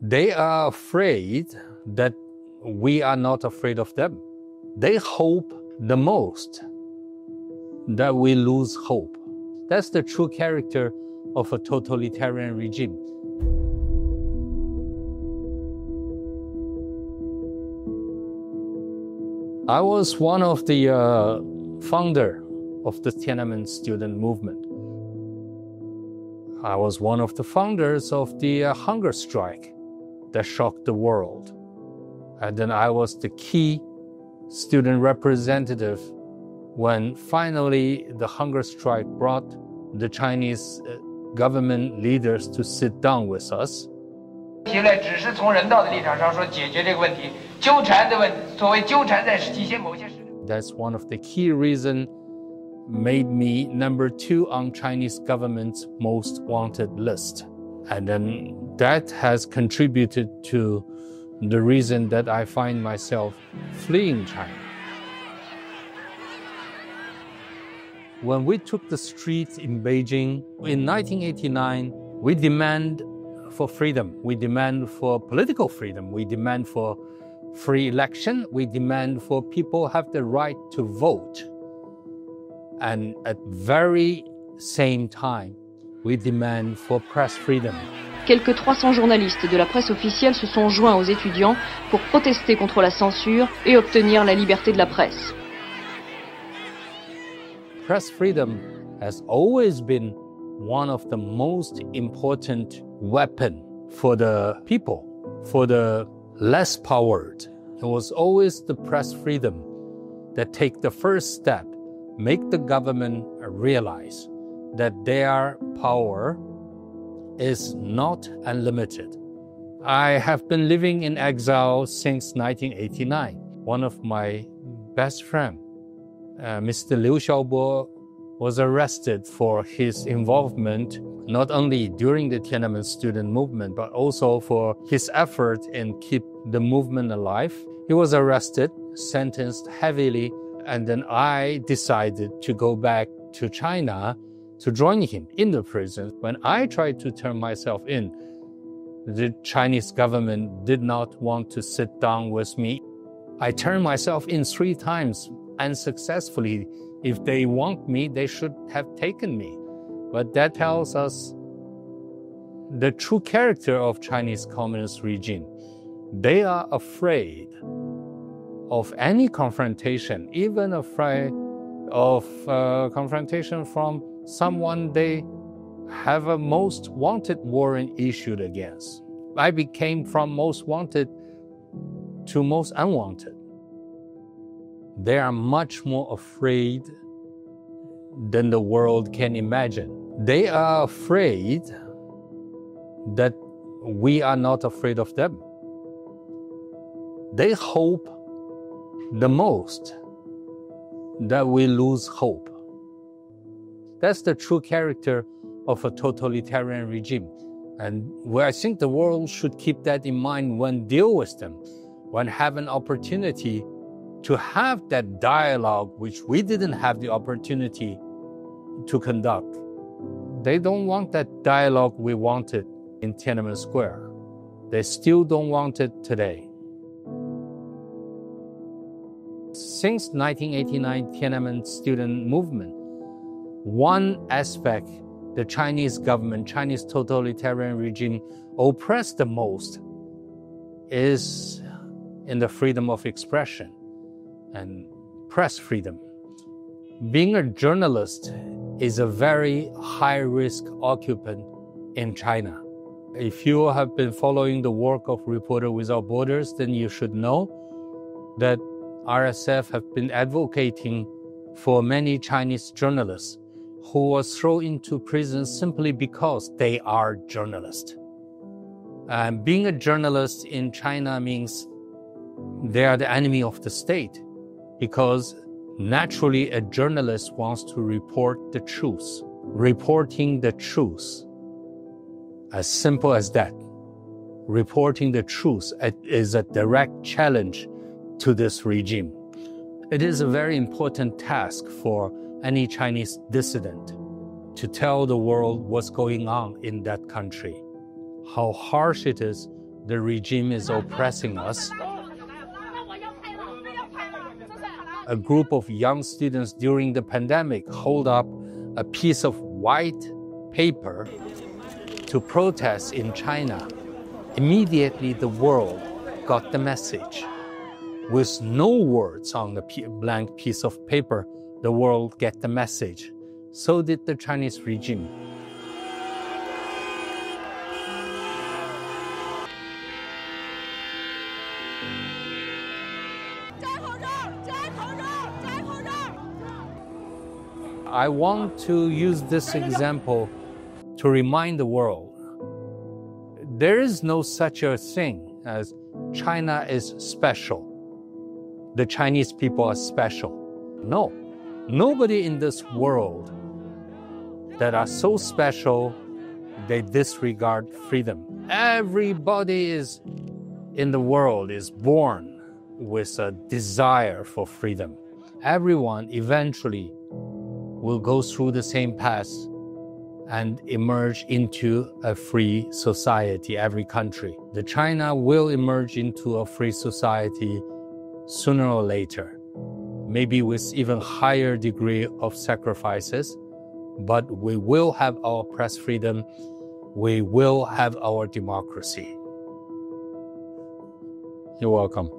They are afraid that we are not afraid of them. They hope the most that we lose hope. That's the true character of a totalitarian regime. I was one of the founder of the Tiananmen student movement. I was one of the founders of the hunger strike that shocked the world. And then I was the key student representative when finally the hunger strike brought the Chinese government leaders to sit down with us. 现在只是从人道的立场上说解决这个问题，纠缠的问题，所谓纠缠在体现某些事。 That's one of the key reasons made me number 2 on Chinese government's most wanted list. And then that has contributed to the reason that I find myself fleeing China. When we took the streets in Beijing in 1989, we demand for freedom. We demand for political freedom. We demand for free election. We demand for people have the right to vote. And at very same time, we demand for press freedom. Quelques 300 journalistes de la presse officielle se sont joints aux étudiants pour protester contre la censure et obtenir la liberté de la presse. Press freedom has always been one of the most important weapons for the people, for the less powered. It was always the press freedom that take the first step, make the government realize that their power is not unlimited. I have been living in exile since 1989. One of my best friends, Mr. Liu Xiaobo, was arrested for his involvement not only during the Tiananmen student movement, but also for his effort in keep the movement alive. He was arrested, sentenced heavily, and then I decided to go back to China to join him in the prison. When I tried to turn myself in, the Chinese government did not want to sit down with me. I turned myself in 3 times unsuccessfully. If they want me, they should have taken me. But that tells us the true character of Chinese Communist regime. They are afraid of any confrontation, even afraid of confrontation from someone they have a most wanted warrant issued against. I became from most wanted to most unwanted. They are much more afraid than the world can imagine. They are afraid that we are not afraid of them. They hope the most that we lose hope. That's the true character of a totalitarian regime. And I think the world should keep that in mind when deal with them, when have an opportunity to have that dialogue, which we didn't have the opportunity to conduct. They don't want that dialogue we wanted in Tiananmen Square. They still don't want it today. Since 1989 Tiananmen student movement, one aspect the Chinese government, Chinese totalitarian regime oppressed the most is in the freedom of expression and press freedom. Being a journalist is a very high-risk occupant in China. If you have been following the work of Reporters Without Borders, then you should know that RSF have been advocating for many Chinese journalists who were thrown into prison simply because they are journalists. Being a journalist in China means they are the enemy of the state, because naturally a journalist wants to report the truth. Reporting the truth, as simple as that. Reporting the truth is a direct challenge to this regime. It is a very important task for any Chinese dissident to tell the world what's going on in that country, how harsh it is the regime is oppressing us. A group of young students during the pandemic hold up a piece of white paper to protest in China. Immediately, the world got the message. With no words on the blank piece of paper, the world get the message. So did the Chinese regime. I want to use this example to remind the world there is no such a thing as China is special. The Chinese people are special. No, nobody in this world that are so special they disregard freedom. Everybody in the world is born with a desire for freedom. Everyone eventually will go through the same path and emerge into a free society, every country. The China will emerge into a free society sooner or later, maybe with even higher degree of sacrifices, but we will have our press freedom, we will have our democracy. You're welcome.